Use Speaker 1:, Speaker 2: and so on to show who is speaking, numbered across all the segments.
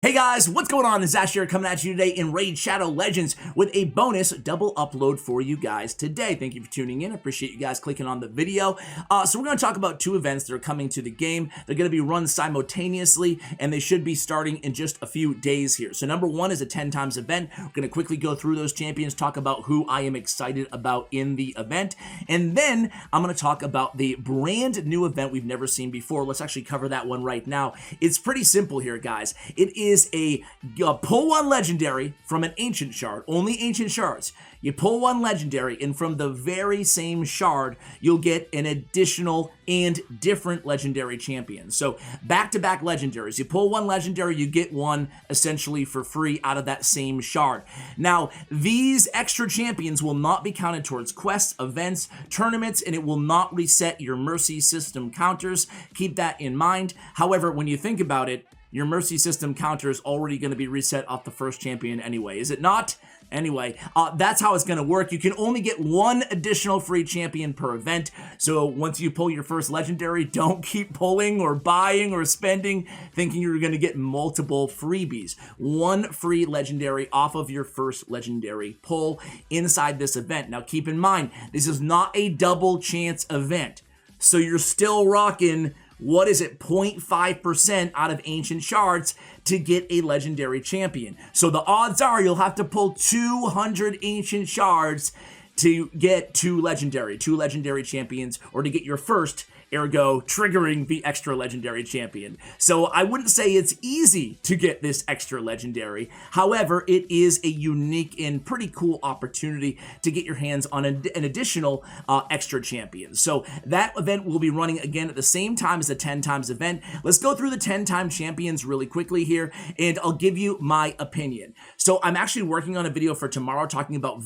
Speaker 1: Hey guys, what's going on? It's Ash here coming at you today in Raid Shadow Legends with a bonus double upload for you guys today. Thank you for tuning in. I appreciate you guys clicking on the video. So we're going to talk about two events that are coming to the game. They're going to be run simultaneously and they should be starting in just a few days here. So number one is a 10 times event. We're going to quickly go through those champions, talk about who I am excited about in the event. And then I'm going to talk about the brand new event we've never seen before. Let's actually cover that one right now. It's pretty simple here, guys. It is a pull one legendary from an ancient shard, only ancient shards. You pull one legendary and from the very same shard you'll get an additional and different legendary champion. So back-to-back legendaries. You pull one legendary, you get one essentially for free out of that same shard. Now these extra champions will not be counted towards quests, events, tournaments, and it will not reset your mercy system counters. Keep that in mind. However, when you think about it, your mercy system counter is already going to be reset off the first champion anyway, is it not? Anyway, that's how it's going to work. You can only get one additional free champion per event. So once you pull your first legendary, don't keep pulling or buying or spending thinking you're going to get multiple freebies. One free legendary off of your first legendary pull inside this event. Now keep in mind, this is not a double chance event. So you're still rocking, what is it, 0.5% out of ancient shards to get a legendary champion. So the odds are you'll have to pull 200 ancient shards to get two legendary champions, or to get your first, ergo triggering the extra legendary champion. So I wouldn't say it's easy to get this extra legendary. However, it is a unique and pretty cool opportunity to get your hands on an additional extra champion. So that event will be running again at the same time as the 10 times event. Let's go through the 10 time champions really quickly here, and I'll give you my opinion. So I'm actually working on a video for tomorrow talking about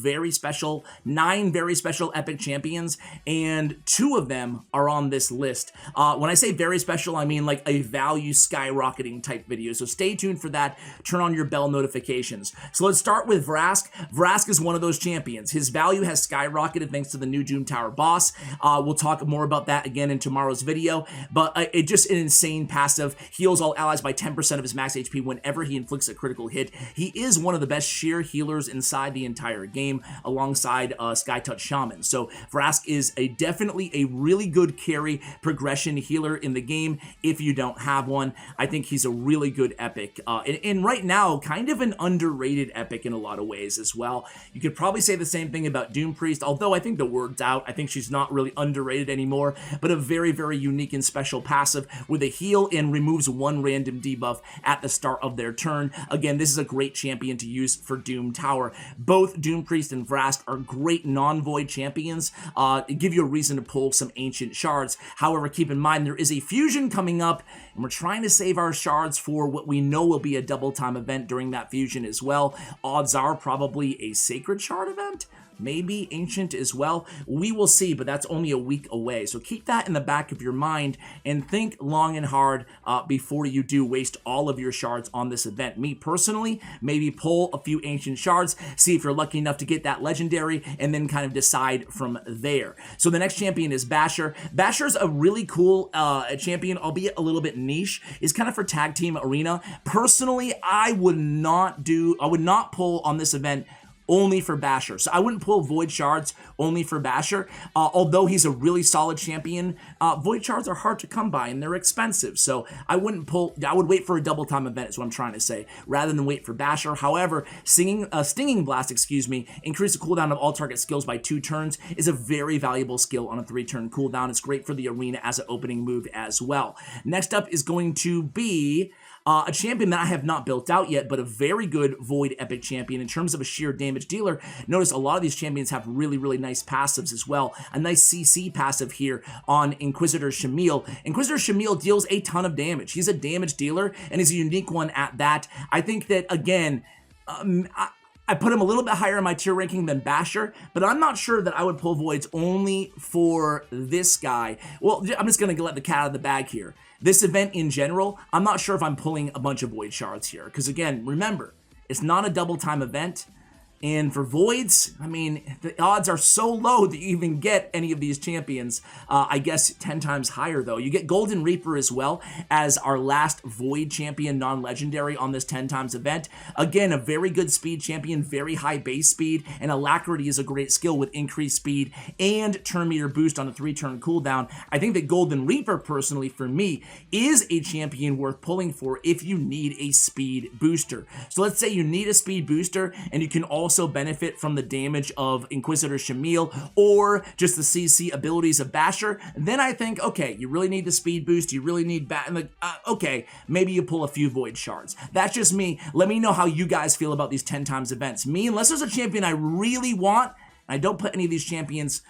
Speaker 1: nine very special epic champions, and two of them are on this list. When I say very special, I mean like a value skyrocketing type video. So stay tuned for that. Turn on your bell notifications. So let's start with Vrask. Vrask is one of those champions. His value has skyrocketed thanks to the new Doom Tower boss. We'll talk more about that again in tomorrow's video, but it just an insane passive. Heals all allies by 10% of his max HP whenever he inflicts a critical hit. He is one of the best sheer healers inside the entire game alongside Sky Touch Shaman. So Vrask is definitely a really good carry progression healer in the game if you don't have one. I think he's a really good epic, and right now kind of an underrated epic in a lot of ways as well. You could probably say the same thing about Doompriest, although I think the word's out. I think she's not really underrated anymore, but a very, very unique and special passive with a heal and removes one random debuff at the start of their turn. Again, this is a great champion to use for Doom Tower. Both Doompriest and Vrask are great non-void champions, give you a reason to pull some ancient shards. However, keep in mind there is a fusion coming up, and we're trying to save our shards for what we know will be a double time event during that fusion as well. Odds are probably a sacred shard event, maybe ancient as well. We will see, but that's only a week away. So keep that in the back of your mind and think long and hard before you do waste all of your shards on this event. Me personally, maybe pull a few ancient shards, see if you're lucky enough to get that legendary, and then kind of decide from there. So the next champion is Basher. Basher's a really cool champion, albeit a little bit niche. It's kind of for tag team arena. Personally, I would not pull on this event only for Basher. So I wouldn't pull Void Shards only for Basher. Although he's a really solid champion, Void Shards are hard to come by and they're expensive. So I wouldn't pull, I would wait for a double time event is what I'm trying to say, rather than wait for Basher. However, Stinging Blast, increase the cooldown of all target skills by 2 turns is a very valuable skill on a 3-turn cooldown. It's great for the arena as an opening move as well. Next up is going to be a champion that I have not built out yet, but a very good Void Epic champion in terms of a sheer damage dealer. Notice a lot of these champions have really, really nice passives as well. A nice CC passive here on Inquisitor Shamael. Inquisitor Shamael deals a ton of damage. He's a damage dealer, and he's a unique one at that. I think that, again, I put him a little bit higher in my tier ranking than Basher, but I'm not sure that I would pull Voids only for this guy. Well, I'm just going to let the cat out of the bag here. This event in general, I'm not sure if I'm pulling a bunch of Void Shards here, because again, remember, it's not a double time event. And for voids, I mean, the odds are so low that you even get any of these champions. I guess 10 times higher, though. You get Golden Reaper as well as our last void champion, non-legendary, on this 10 times event. Again, a very good speed champion, very high base speed, and Alacrity is a great skill with increased speed and turn meter boost on a 3-turn cooldown. I think that Golden Reaper, personally, for me, is a champion worth pulling for if you need a speed booster. So let's say you need a speed booster, and you can also benefit from the damage of Inquisitor Shamael or just the CC abilities of Basher. Then I think, okay, you really need the speed boost, you really need okay, maybe you pull a few void shards. That's just me. Let me know how you guys feel about these 10 times events. Me, unless there's a champion I really want, I don't put any of these champions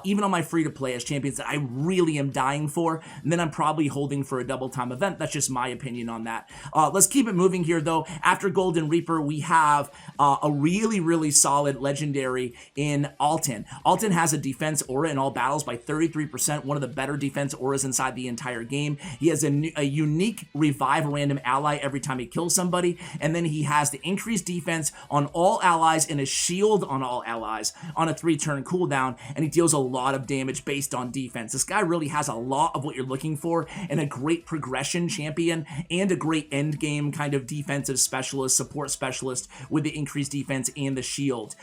Speaker 1: even on my free-to-play as champions that I really am dying for, and then I'm probably holding for a double-time event. That's just my opinion on that. Let's keep it moving here, though. After Golden Reaper, we have a really, really solid legendary in Altan. Altan has a defense aura in all battles by 33%, one of the better defense auras inside the entire game. He has a unique revive a random ally every time he kills somebody, and then he has the increased defense on all allies and a shield on all allies on a 3-turn cooldown, and he deals a lot of damage based on defense. This guy really has a lot of what you're looking for and a great progression champion and a great end game kind of defensive specialist, support specialist with the increased defense and the shield.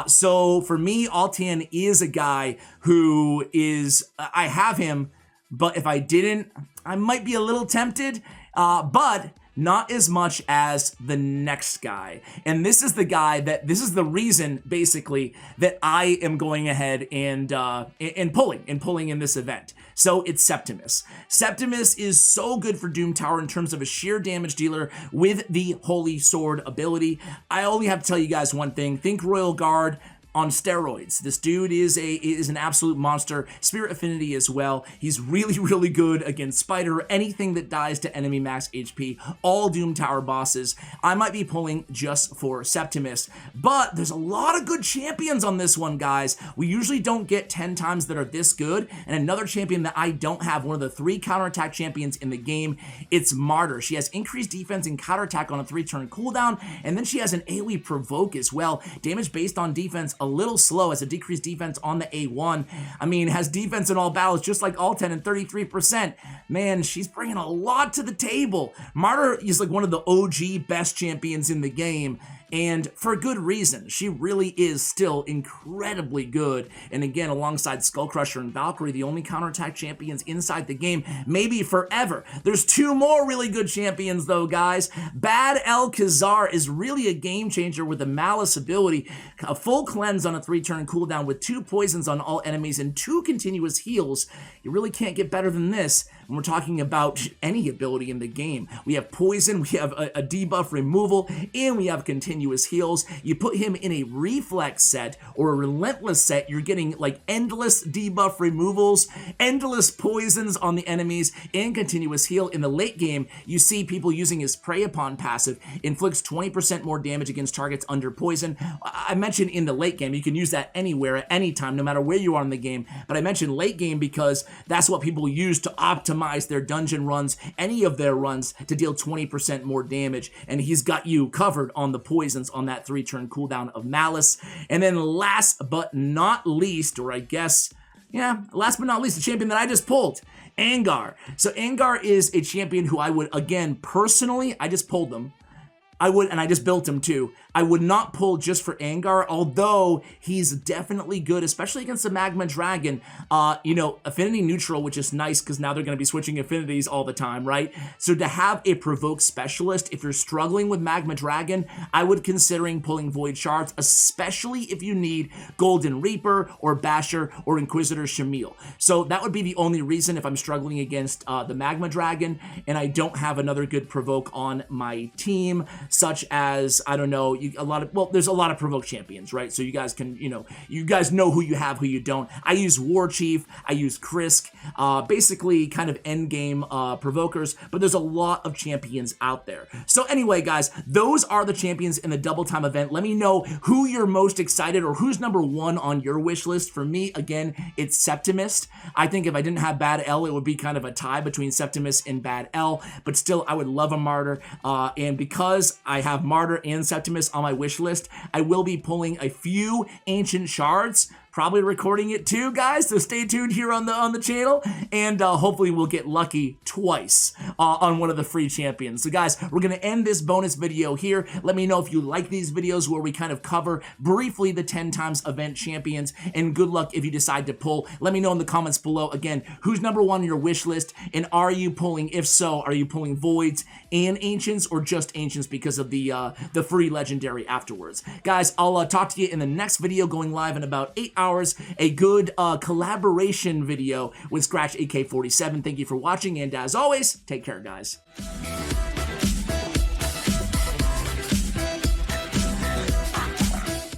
Speaker 1: So for me, Altan is a guy who is, I have him, but if I didn't, I might be a little tempted, but not as much as the next guy. And this is the guy that, this is the reason, basically, that I am going ahead and pulling in this event. So it's Septimus. Septimus is so good for Doom Tower in terms of a sheer damage dealer with the Holy Sword ability. I only have to tell you guys one thing. Think Royal Guard on steroids. This dude is an absolute monster. Spirit Affinity as well. He's really, really good against Spider, anything that dies to enemy max HP, all Doom Tower bosses. I might be pulling just for Septimus, but there's a lot of good champions on this one, guys. We usually don't get 10 times that are this good, and another champion that I don't have, one of the 3 counterattack champions in the game, it's Martyr. She has increased defense and counterattack on a 3-turn cooldown, and then she has an AoE provoke as well. Damage based on defense, a little slow, as a decreased defense on the A1. I mean, has defense in all battles just like Altan and 33%. Man, she's bringing a lot to the table. Martyr is like one of the OG best champions in the game, and for good reason. She really is still incredibly good. And again, alongside Skullcrusher and Valkyrie, the only counterattack champions inside the game, maybe forever. There's 2 more really good champions though, guys. Bad-el-Kazar is really a game changer with the Malice ability, a full cleanse on a 3-turn cooldown with 2 poisons on all enemies and 2 continuous heals. You really can't get better than this when we're talking about any ability in the game. We have poison, we have a debuff removal, and we have continuous heals. You put him in a reflex set or a relentless set, you're getting like endless debuff removals, endless poisons on the enemies, and continuous heal. In the late game, you see people using his Prey Upon passive, inflicts 20% more damage against targets under poison. I mentioned in the late game, you can use that anywhere at any time, no matter where you are in the game, but I mentioned late game because that's what people use to optimize their dungeon runs, any of their runs, to deal 20% more damage, and he's got you covered on the poisons on that 3-turn cooldown of Malice. And then last but not least, or I guess, yeah, last but not least, the champion that I just pulled, Angar. So Angar is a champion who I would, again, personally, I just pulled them. And I just built him too. I would not pull just for Angar, although he's definitely good, especially against the Magma Dragon. You know, affinity neutral, which is nice because now they're going to be switching affinities all the time, right? So to have a provoke specialist, if you're struggling with Magma Dragon, I would considering pulling Void Shards, especially if you need Golden Reaper or Basher or Inquisitor Shamael. So that would be the only reason if I'm struggling against the Magma Dragon and I don't have another good provoke on my team, such as, I don't know, there's a lot of provoke champions, right? So you guys can, you guys know who you have, who you don't. I use War Chief, I use Krisk, basically kind of end game provokers, but there's a lot of champions out there. So anyway, guys, those are the champions in the double time event. Let me know who you're most excited or who's number 1 on your wish list. For me, again, it's Septimus. I think if I didn't have Bad-el, it would be kind of a tie between Septimus and Bad-el, but still, I would love a Martyr. And because I have Martyr and Septimus on my wish list. I will be pulling a few ancient shards, probably recording it too, guys, so stay tuned here on the channel, and hopefully we'll get lucky twice on one of the free champions. So guys, we're gonna end this bonus video here. Let me know if you like these videos where we kind of cover briefly the 10 times event champions, and good luck if you decide to pull. Let me know in the comments below, again, who's number 1 on your wish list, and are you pulling, if so, are you pulling voids and ancients, or just ancients because of the free legendary afterwards? Guys, I'll talk to you in the next video, going live in about 8 hours, a good collaboration video with Scratch AK-47. Thank you for watching, and as always, take care, guys.